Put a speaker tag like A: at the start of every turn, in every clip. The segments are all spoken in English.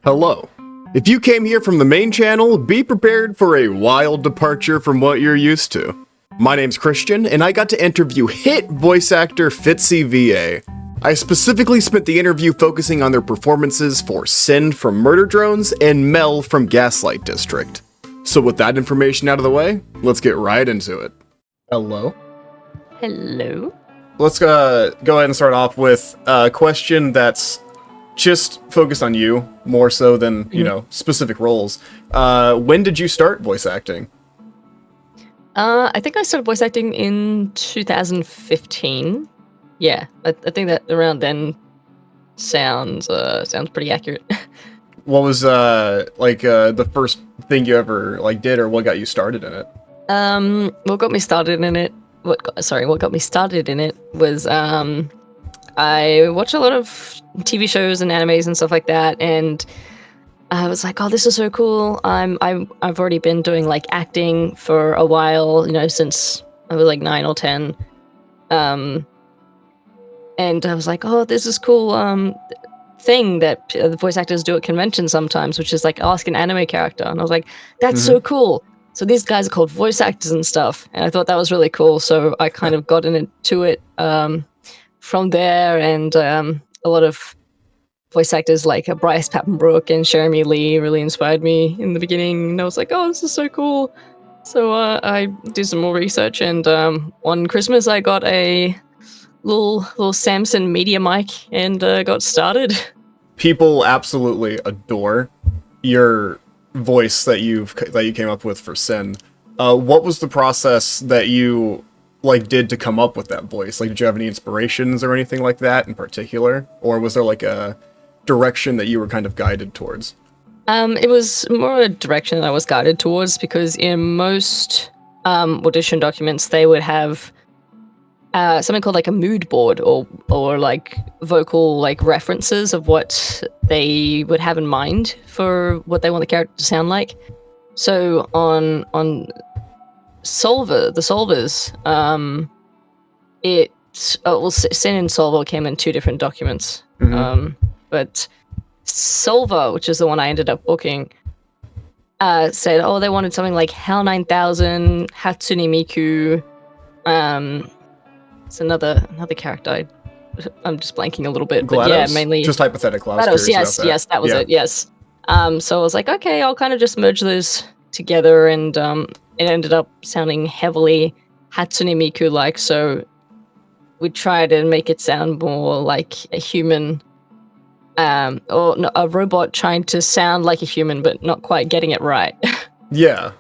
A: Hello. If you came here from the main channel, be prepared for a wild departure from what you're used to. My name's Christian, and I got to interview hit voice actor FitzyVA. I specifically spent the interview focusing on their performances for Cyn from Murder Drones and MEL from Gaslight District. So with that information out of the way, let's get right into it. Hello.
B: Hello.
A: Let's go ahead and start off with a question that's just focused on you more so than, you know, specific roles. When did you start voice acting?
B: I think I started voice acting in 2015. Yeah, I think that around then sounds pretty accurate.
A: What was the first thing you ever did, or what got you started in it?
B: What got me started in it? What got me started in it was I watch a lot of TV shows and animes and stuff like that, and I was like, oh, this is so cool. I've already been doing like acting for a while, you know, since I was like 9 or 10. And I was like, oh, this is cool thing that the voice actors do at conventions sometimes, which is like ask an anime character. And I was like, that's so cool. So these guys are called voice actors and stuff. And I thought that was really cool. So I kind of got into it from there, and a lot of voice actors like Bryce Papenbrook and Jeremy Lee really inspired me in the beginning. And I was like, oh, this is so cool. So I did some more research, and on Christmas I got a little Samson media mic and got started. People
A: absolutely adore your voice that you came up with for Cyn. What was the process that you did to come up with that voice? Did you have any inspirations or anything like that in particular, or was there a direction that you were kind of guided towards?
B: It was more a direction that I was guided towards, because in most audition documents they would have something called a mood board, or vocal references of what they would have in mind for what they want the character to sound like. So on Solver, the Solvers, Cyn and Solver came in two different documents. But Solver, which is the one I ended up booking, said, oh, they wanted something like HAL 9000, Hatsune Miku. It's another character. I'm just blanking a little bit, but
A: GLaDOS?
B: Yeah, mainly
A: just hypothetical.
B: GLaDOS. Yes, that was it. Yes. So I was like, okay, I'll kind of just merge those together, and it ended up sounding heavily Hatsune Miku-like. So we tried to make it sound more like a human, or no, a robot trying to sound like a human, but not quite getting it right.
A: Yeah.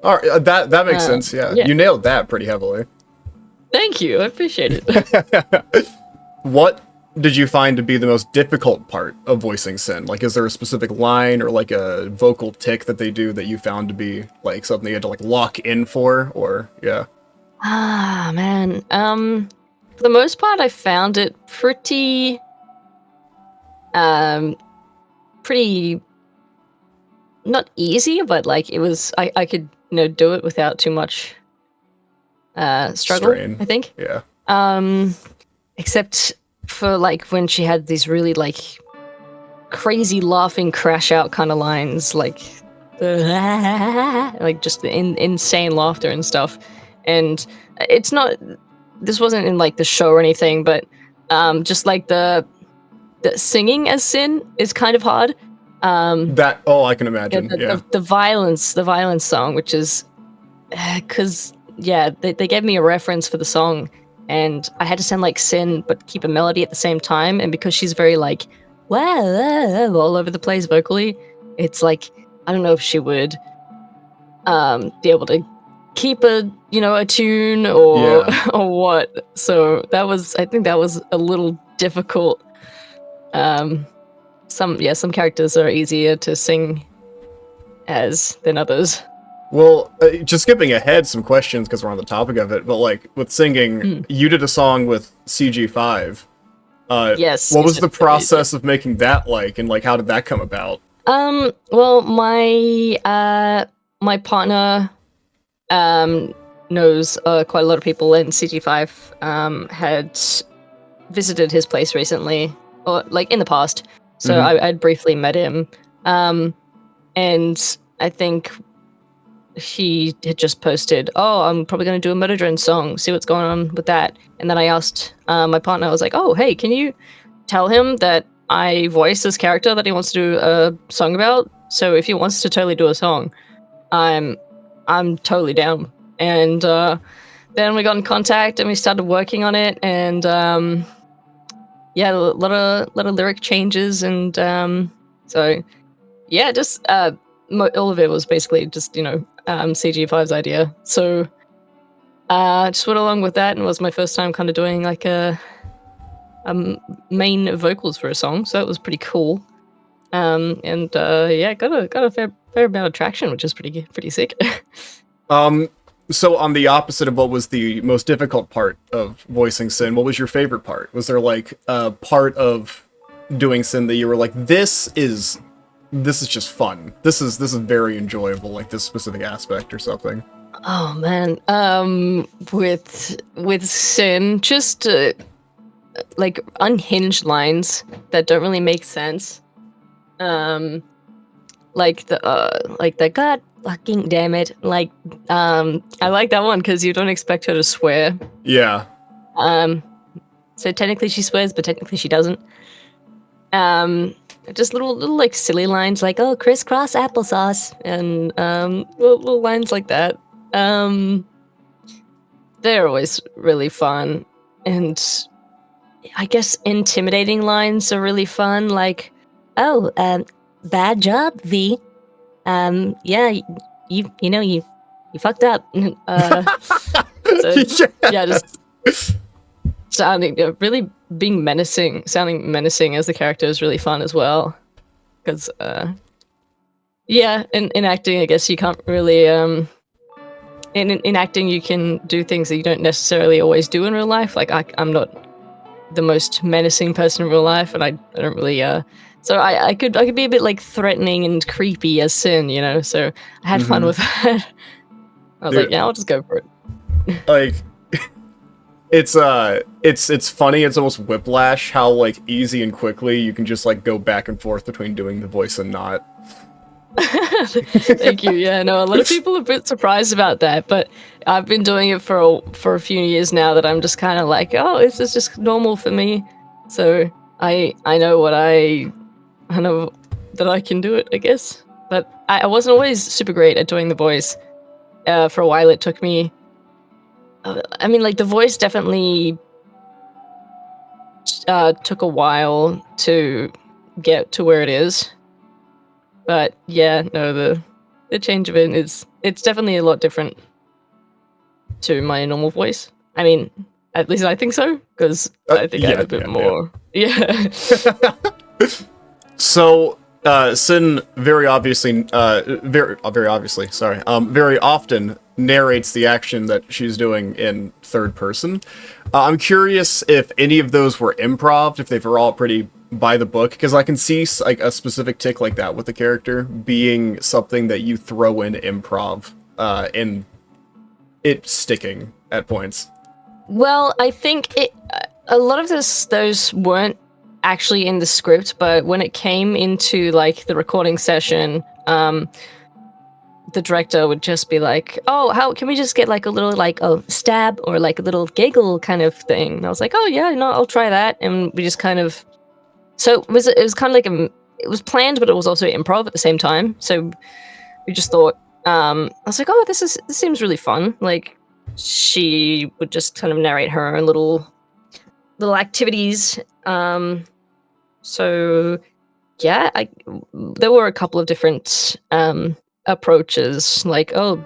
A: All right, that makes sense. Yeah, you nailed that pretty heavily.
B: Thank you, I appreciate it.
A: What did you find to be the most difficult part of voicing Cyn? Is there a specific line or a vocal tick that they do that you found to be something you had to lock in for, or yeah?
B: Ah, man. For the most part, I found it pretty not easy, but it was. I could do it without too much struggle.
A: Strain.
B: I think.
A: Yeah.
B: Except for when she had these really crazy laughing crash out kind of lines, just the insane laughter and stuff. And it's not. This wasn't in the show or anything, but just the singing as Cyn is kind of hard.
A: I can imagine.
B: The violence song, which is because they gave me a reference for the song, and I had to sound like Cyn but keep a melody at the same time. And because she's very wow, all over the place vocally, it's I don't know if she would be able to keep a tune or or what. So I think that was a little difficult. Some characters are easier to sing as than others.
A: Well, just skipping ahead some questions because we're on the topic of it, but with singing, you did a song with CG5.
B: Yes.
A: What was the process of making that and how did that come about?
B: Well, my partner knows quite a lot of people, and CG5 had visited his place recently, or in the past, So I'd briefly met him. And I think he had just posted, oh, I'm probably going to do a Murder song, see what's going on with that. And then I asked my partner, I was like, oh, hey, can you tell him that I voice this character that he wants to do a song about? So if he wants to totally do a song, I'm totally down. And then we got in contact and we started working on it. And yeah, a lot of lyric changes. And so yeah, just all of it was basically just, CG5's idea. So just went along with that, and it was my first time kind of doing like a main vocals for a song, so it was pretty cool. And yeah, got a fair amount of traction, which is pretty sick.
A: So on the opposite of what was the most difficult part of voicing Cyn, what was your favorite part? Was there like a part of doing Cyn that you were like, this is just fun. This is very enjoyable, like this specific aspect or something?
B: Oh man, with Cyn, just like unhinged lines that don't really make sense. Like the God fucking damn it. Like I like that one because you don't expect her to swear.
A: Yeah.
B: So technically she swears, but technically she doesn't. Just little like silly lines like, oh, crisscross applesauce, and little lines like that. They're always really fun, and I guess intimidating lines are really fun. Like, oh, bad job, V. Yeah, you fucked up. So, yeah, just sounding really being menacing, sounding menacing as the character is really fun as well. Because, yeah, in acting, I guess you can't really, in acting, you can do things that you don't necessarily always do in real life. Like, I'm not the most menacing person in real life, and I don't really, so I could be a bit, like, threatening and creepy as Cyn, so I had fun with that. I was like, yeah, I'll just go for it.
A: Like, it's funny, it's almost whiplash how, like, easy and quickly you can just, like, go back and forth between doing the voice and not.
B: Thank you. Yeah, no, a lot of people are a bit surprised about that, but I've been doing it for a few years now that I'm just kind of like, oh, this is just normal for me. So I know that I can do it, I guess. But I wasn't always super great at doing the voice. For a while, it took me. I mean, like, the voice definitely took a while to get to where it is. But yeah, no, the change of it's definitely a lot different to my normal voice. I mean, at least I think so, because I think I have a bit more. Yeah.
A: So, Cyn very often narrates the action that she's doing in third person. I'm curious if any of those were improv, if they were all pretty by the book, because I can see like a specific tick like that with the character being something that you throw in improv, and it sticking at points.
B: Well, I think a lot of those weren't actually in the script, but when it came into like the recording session, the director would just be like, oh, how can we just get like a little like a stab or like a little giggle kind of thing? And I was like, oh yeah, no, I'll try that. And we just kind of, so it was kind of like it was planned, but it was also improv at the same time. So we just thought, I was like, oh, this seems really fun. Like, she would just kind of narrate her own little activities. So yeah, there were a couple of different approaches, like, oh,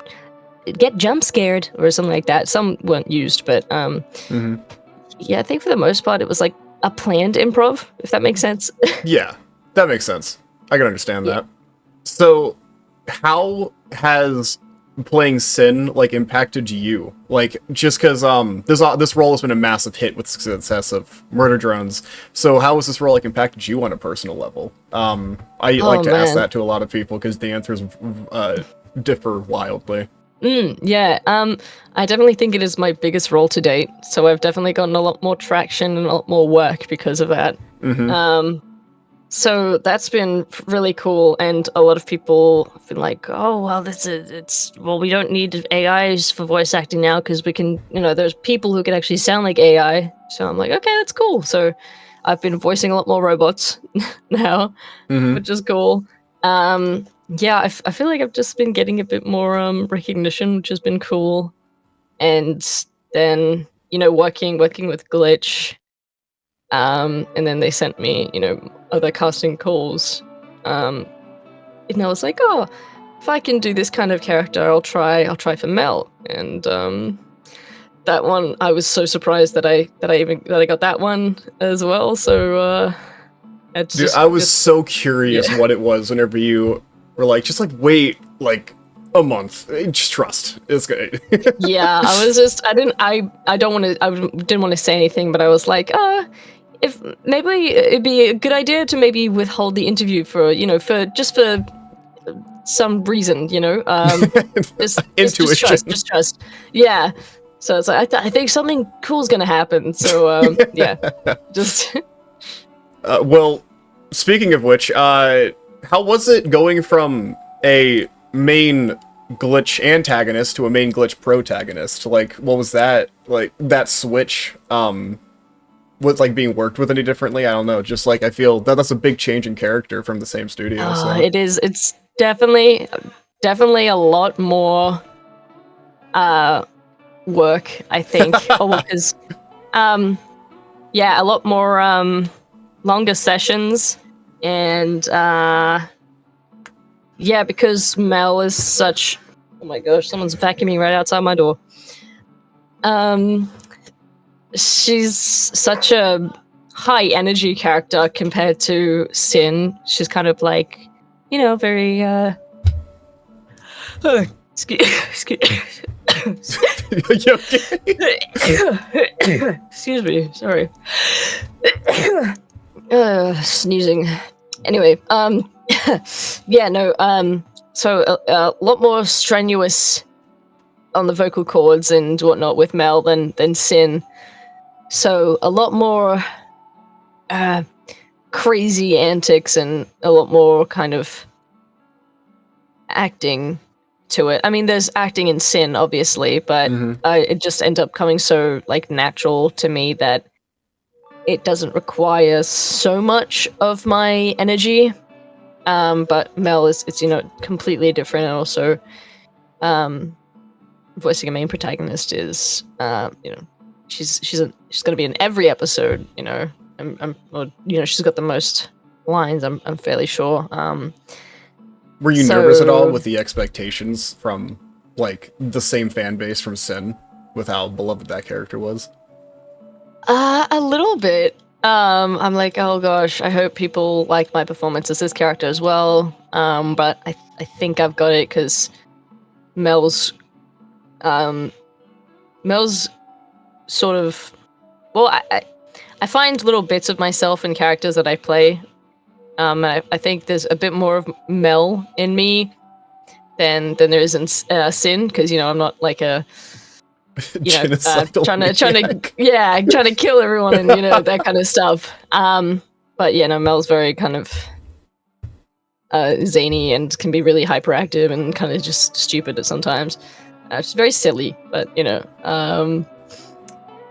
B: get jump scared or something like that. Some weren't used, but yeah, I think for the most part it was like a planned improv, if that makes sense.
A: Yeah, that makes sense. I can understand that. So how has playing Cyn like impacted you? Like, just because this role has been a massive hit with success of Murder Drones, so how has this role like impacted you on a personal level? I like to ask that to a lot of people because the answers differ wildly.
B: Yeah, I definitely think it is my biggest role to date, so I've definitely gotten a lot more traction and a lot more work because of that. So that's been really cool, and a lot of people have been like, "Oh, well, we don't need AIs for voice acting now because we can, there's people who can actually sound like AI." So I'm like, "Okay, that's cool." So I've been voicing a lot more robots now, which is cool. Yeah, I feel like I've just been getting a bit more recognition, which has been cool, and then working with Glitch. And then they sent me, other casting calls. And I was like, oh, if I can do this kind of character, I'll try for MEL. And that one, I was so surprised that I got that one as well. So
A: Dude, I was so curious what it was whenever you were like, just like wait like a month. Just trust. It's good.
B: Yeah, I was just I didn't want to say anything, but I was like, if maybe it'd be a good idea to maybe withhold the interview for for some reason, just
A: Intuition.
B: just trust. Yeah. So it's like I think something cool's gonna happen. So yeah, just.
A: Well, speaking of which, how was it going from a main glitch antagonist to a main glitch protagonist? Like, what was that? Like, that switch, was, like, being worked with any differently? I don't know. Just, like, I feel that's a big change in character from the same studio. So.
B: It is. It's definitely a lot more work, I think. Because, yeah, a lot more longer sessions, and yeah, because MEL is such. Oh my gosh, someone's vacuuming right outside my door. She's such a high energy character compared to Cyn. She's kind of like, very excuse me, sorry. Sneezing. Anyway, yeah, no, so a lot more strenuous on the vocal cords and whatnot with MEL than Cyn. So a lot more crazy antics and a lot more kind of acting to it. I mean, there's acting in Cyn, obviously, but it just ends up coming so like natural to me that it doesn't require so much of my energy. But MEL it's completely different, and also voicing a main protagonist is she's gonna be in every episode. She's got the most lines. I'm fairly sure.
A: Were you nervous at all with the expectations from like the same fan base from Cyn, with how beloved that character was?
B: A little bit. I'm like, oh gosh, I hope people like my performance as this character as well. But I think I've got it because Mel's sort of, well, I find little bits of myself in characters that I play. I think there's a bit more of MEL in me than there is in Cyn, because I'm not like a trying to kill everyone and that kind of stuff. But yeah, no, Mel's very kind of zany and can be really hyperactive and kind of just stupid at sometimes. She's very silly, but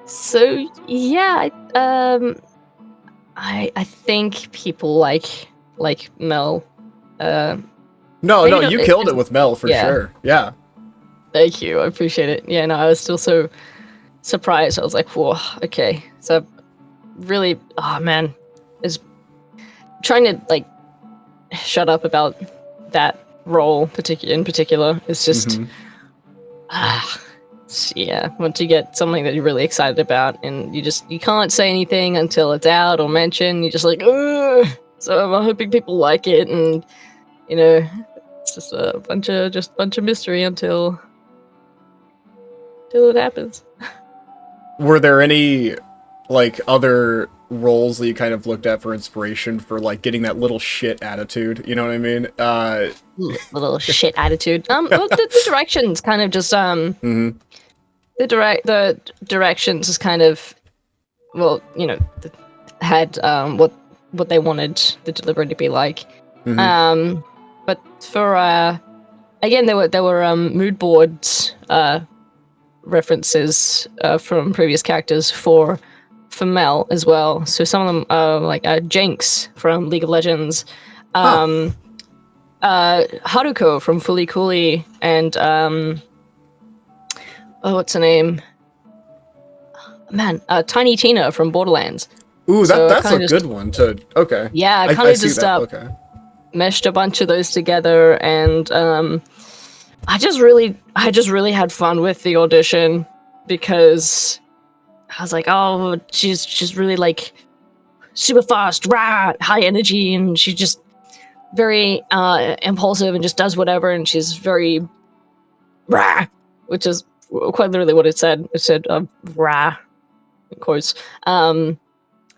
B: so yeah, I think people like MEL.
A: No, you killed it with MEL for sure. Yeah.
B: Thank you, I appreciate it. Yeah, no, I was still so surprised. I was like, whoa, okay. So really, oh man, is trying to like shut up about that role in particular. It's just yeah, once you get something that you're really excited about and you can't say anything until it's out or mentioned, you're just like, ugh. So I'm hoping people like it, and it's just a bunch of mystery until it happens.
A: Were there any like other roles that you kind of looked at for inspiration for like getting that little shit attitude? You know what I mean?
B: Little shit attitude. Well, the directions kind of just the directions is kind of, well, had what what they wanted the delivery to be like.
A: Mhm.
B: But for again, there were mood boards references from previous characters for MEL as well. So some of them are like Jinx from League of Legends, Haruko from Fully Cooley, and what's her name? Man, Tiny Tina from Borderlands.
A: Ooh,
B: So
A: that's a
B: kinda
A: good one to. Okay.
B: Yeah, I
A: I
B: kind of
A: see
B: just
A: that. Okay.
B: meshed a bunch of those together, and I just really had fun with the audition because I was like, oh, she's really like super fast, rah, high energy, and she's just very impulsive and just does whatever, and she's very rah, which is quite literally what it said. It said rah, of course.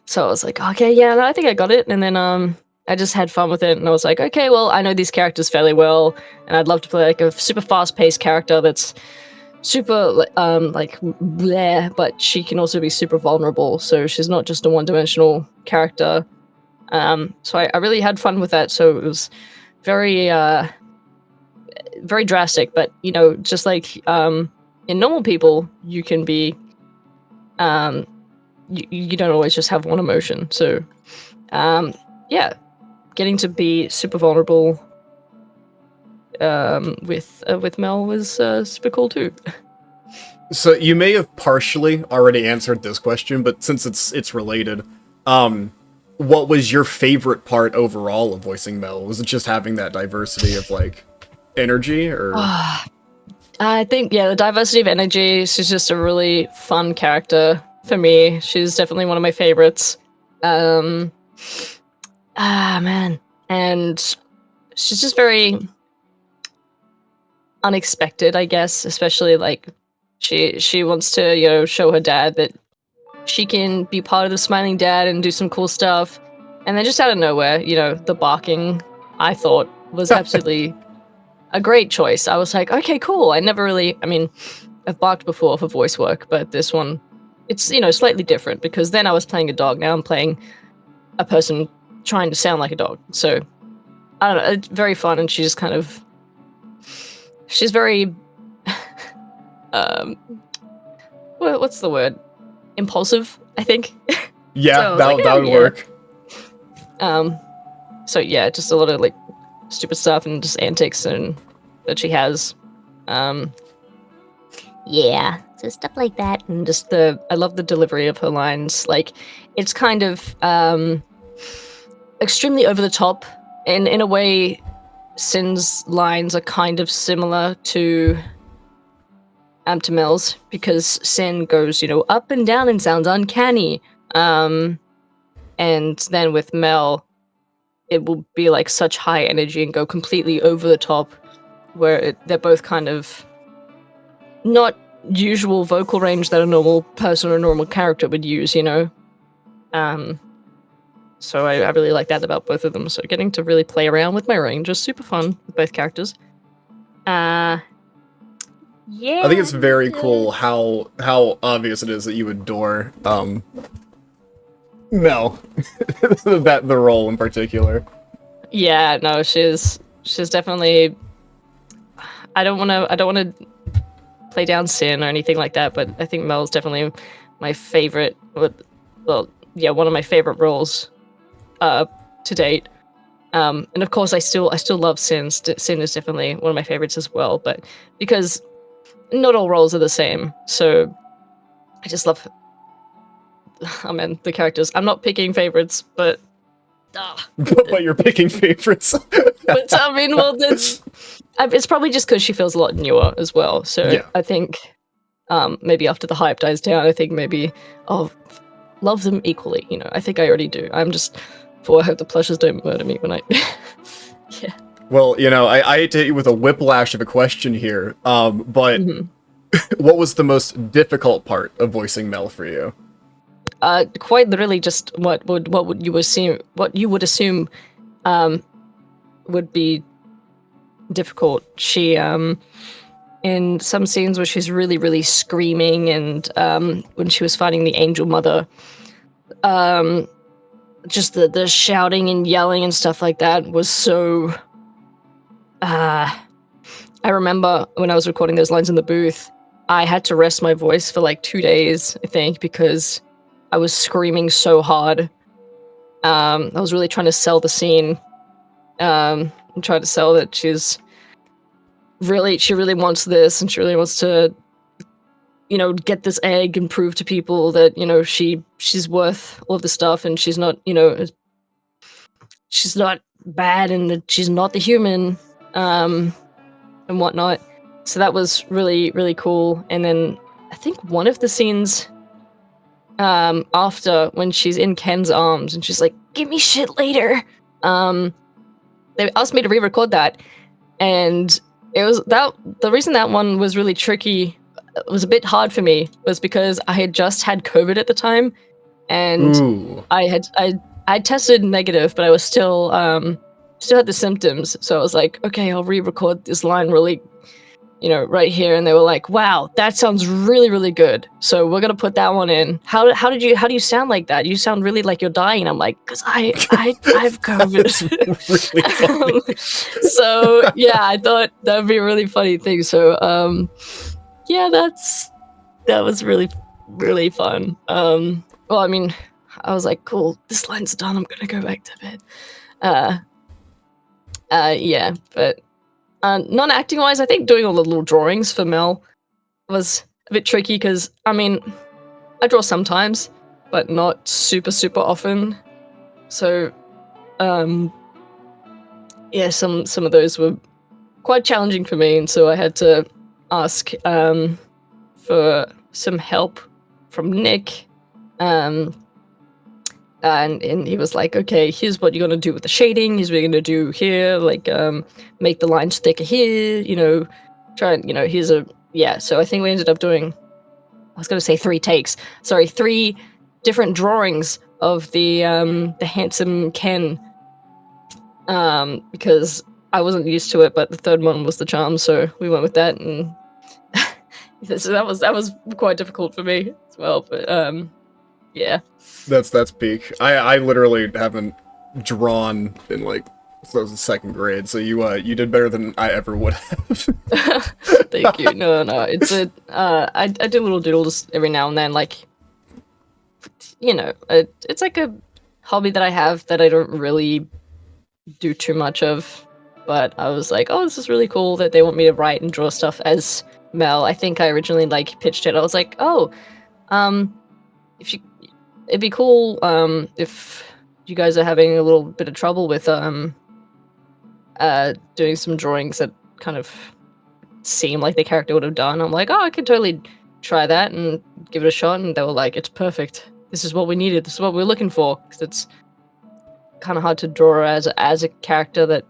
B: So I was like, okay, yeah, I think I got it, and then I just had fun with it, and I was like, okay, well, I know these characters fairly well, and I'd love to play like a super fast-paced character that's super like bleh, but she can also be super vulnerable, so she's not just a one-dimensional character. So I really had fun with that. So it was very very drastic, but you know, just like in normal people, you can be you don't always just have one emotion. So yeah, getting to be super vulnerable with MEL was super cool too.
A: So you may have partially already answered this question, but since it's related, what was your favorite part overall of voicing MEL? Was it just having that diversity of like energy, or?
B: I think, yeah, the diversity of energy. She's just a really fun character for me. She's definitely one of my favorites. Man, and she's just very unexpected, I guess. Especially like she wants to, you know, show her dad that she can be part of the Smiling Dad and do some cool stuff. And then just out of nowhere, you know, the barking, I thought was absolutely a great choice. I was like, okay, cool. I mean, I've barked before for voice work, but this one, it's, you know, slightly different because then I was playing a dog. Now I'm playing a person trying to sound like a dog. So, I don't know, it's very fun, and she's very, what's the word? Impulsive, I think.
A: Yeah,
B: So,
A: that would work.
B: So yeah, just a lot of like stupid stuff and just antics and that she has. Yeah, so stuff like that, and just I love the delivery of her lines. Like, it's kind of extremely over the top, and in a way, Cyn's lines are kind of similar to MEL's, because Cyn goes, you know, up and down and sounds uncanny. And then with MEL, it will be like such high energy and go completely over the top, where they're both kind of not usual vocal range that a normal person or a normal character would use, you know? So I really like that about both of them. So getting to really play around with my range is super fun with both characters. Yeah.
A: I think it's very cool how obvious it is that you adore Mel, the role in particular.
B: Yeah, no, she's definitely. I don't want to play down Cyn or anything like that, but I think Mel's definitely my favorite. Well, yeah, one of my favorite roles to date. And of course, I still love Cyn. Cyn is definitely one of my favorites as well, but because not all roles are the same, so I just love. I mean, the characters. I'm not picking favorites, but.
A: But you're picking favorites.
B: But I mean, well, it's probably just because she feels a lot newer as well. So yeah. I think maybe after the hype dies down, I think maybe I'll love them equally. You know, I think I already do. I'm just, I hope the pleasures don't murder me when I. Yeah.
A: Well, you know, I hate to hit you with a whiplash of a question here, but what was the most difficult part of voicing Mel for you?
B: Quite literally, just what you would assume would be difficult. She in some scenes where she's really, really screaming, and when she was fighting the Angel Mother, just the shouting and yelling and stuff like that was so. I remember when I was recording those lines in the booth, I had to rest my voice for like 2 days, I think, because I was screaming so hard. I was really trying to sell the scene, and try to sell that she really wants this, and she really wants to, get this egg and prove to people that, she's worth all of this stuff, and she's not, she's not bad, and that she's not the human, and whatnot. So that was really, really cool. And then I think one of the scenes after, when she's in Ken's arms and she's like, give me shit later, they asked me to re-record that, and it was the reason that one was really tricky, it was a bit hard for me, was because I had just had COVID at the time, and
A: Ooh.
B: I tested negative, but I was still had the symptoms. So I was like, okay, I'll re-record this line really, right here. And they were like, wow, that sounds really, really good. So we're gonna put that one in. How do you sound like that? You sound really like you're dying. I'm like, because I've COVID.
A: Really funny.
B: So yeah, I thought that would be a really funny thing. So yeah, that was really, really fun. Well, I mean, I was like, cool, this line's done, I'm gonna go back to bed. Yeah, but non-acting wise, I think doing all the little drawings for Mel was a bit tricky, because, I mean, I draw sometimes, but not super, super often. So, yeah, some of those were quite challenging for me, and so I had to ask for some help from Nick, and he was like, okay, here's what you're gonna do with the shading, here's what you're gonna do here, like make the lines thicker here, try and, here's so I think we ended up doing, I was gonna say 3 takes, sorry, 3 different drawings of the handsome Ken, because I wasn't used to it, but the third one was the charm, so we went with that, and so that was quite difficult for me as well, but yeah.
A: That's peak. I literally haven't drawn in like, so it was the 2nd grade, so you did better than I ever would have.
B: Thank you. No, it's I do little doodles every now and then, like, it's like a hobby that I have that I don't really do too much of, but I was like, oh, this is really cool that they want me to write and draw stuff as Mel. I think I originally pitched it. I was like, oh, it'd be cool if you guys are having a little bit of trouble with doing some drawings that kind of seem like the character would have done. I'm like, oh, I could totally try that and give it a shot. And they were like, it's perfect. This is what we needed. This is what we're looking for. Because it's kind of hard to draw as a character that,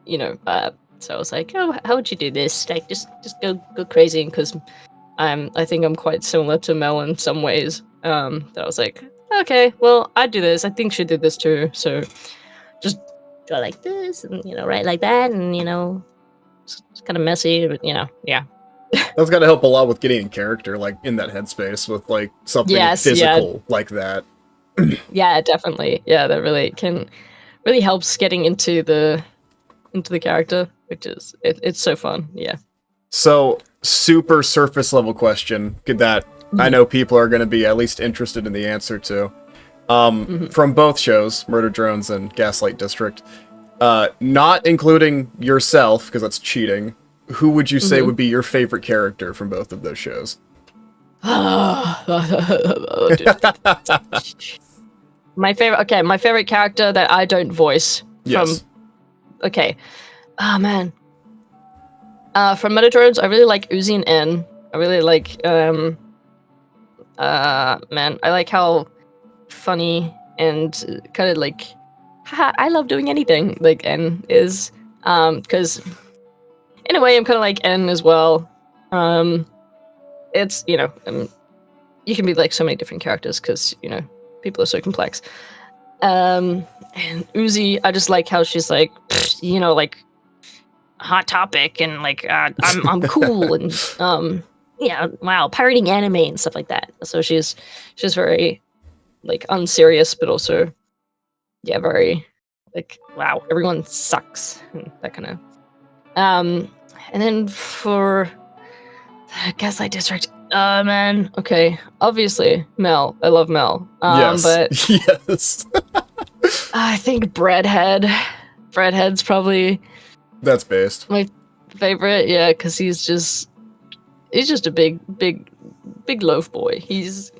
B: so I was like, oh, how would you do this? Like, just go crazy. Because I think I'm quite similar to Mel in some ways. That I was like, okay, well, I'd do this. I think she did this too. So just draw like this and, write like that. And, it's kind of messy, but, yeah.
A: That's gotta help a lot with getting in character, like, in that headspace with, like, something physical like that.
B: Yeah, definitely. Yeah, that really helps getting into the character, which is, it's so fun. Yeah.
A: So, super surface level question that I know people are going to be at least interested in the answer to. From both shows, Murder Drones and Gaslight District, not including yourself, because that's cheating, who would you say would be your favorite character from both of those shows?
B: My favorite character that I don't voice
A: Yes.
B: Okay. Oh, man. From Murder Drones, I really like Uzi and N. I really like, man, I like how funny and kind of like, haha, I love doing anything, like N is, because in a way I'm kind of like N as well. It's, you can be like so many different characters because, people are so complex. And Uzi, I just like how she's like, like hot topic and like, I'm cool and, yeah, wow, pirating anime and stuff like that. So she's very like unserious, but also yeah, very like, wow, everyone sucks, and that kind of. And then for the Gaslight District, man, okay, obviously Mel. I love Mel.
A: Yes.
B: But
A: Yes.
B: I think Breadhead. Breadhead's probably
A: That's based.
B: my favorite. Yeah, because he's just a big loaf boy. He's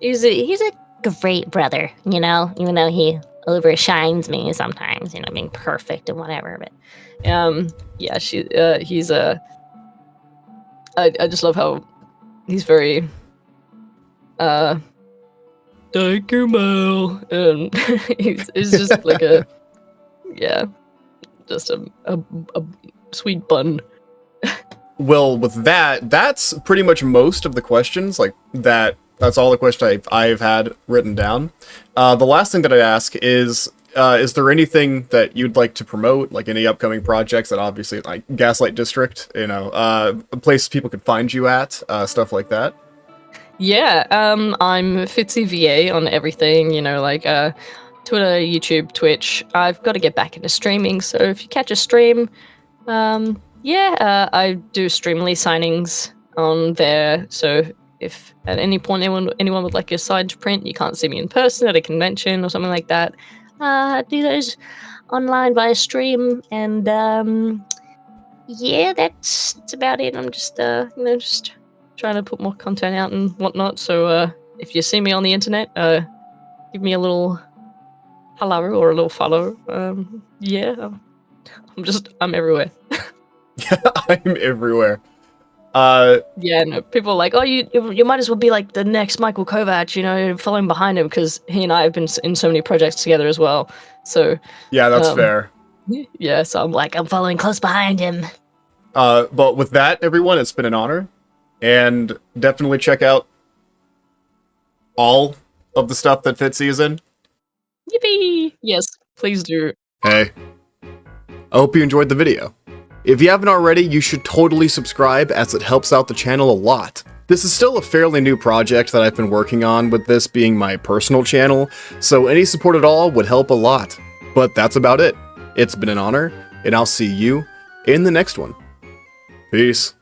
B: a
C: Great brother, you know, even though he overshines me sometimes, you know, being perfect and whatever. But
B: yeah, he's a. I just love how he's very thank you, Mel, and he's just like a just a sweet bun.
A: Well, with that, that's pretty much most of the questions. Like that's all the questions I've had written down. The last thing that I ask is there anything that you'd like to promote, like any upcoming projects that obviously, like Gaslight District, you know, a place people could find you at, stuff like that?
B: Yeah, I'm FitzyVA on everything, you know, like Twitter, YouTube, Twitch. I've got to get back into streaming, so if you catch a stream, I do Streamly signings on there, so if at any point anyone would like a signed print, you can't see me in person at a convention or something like that,
C: do those online via stream, and yeah, that's about it. I'm just
B: just trying to put more content out and whatnot, so if you see me on the internet, give me a little hello or a little follow. Yeah, I'm everywhere.
A: I'm everywhere.
B: Yeah, no, people are like, oh, you might as well be like the next Michael Kovac, you know, following behind him, because he and I have been in so many projects together as well. So
A: yeah, that's fair.
B: Yeah, so I'm like,
C: I'm following close behind him.
A: But with that, everyone, it's been an honor, and definitely check out all of the stuff that Fitzy is in.
B: yippee! Yes, please do.
A: Hey, I hope you enjoyed the video. If you haven't already, you should totally subscribe, as it helps out the channel a lot. This is still a fairly new project that I've been working on, with this being my personal channel, so any support at all would help a lot. But that's about it. It's been an honor, and I'll see you in the next one. Peace.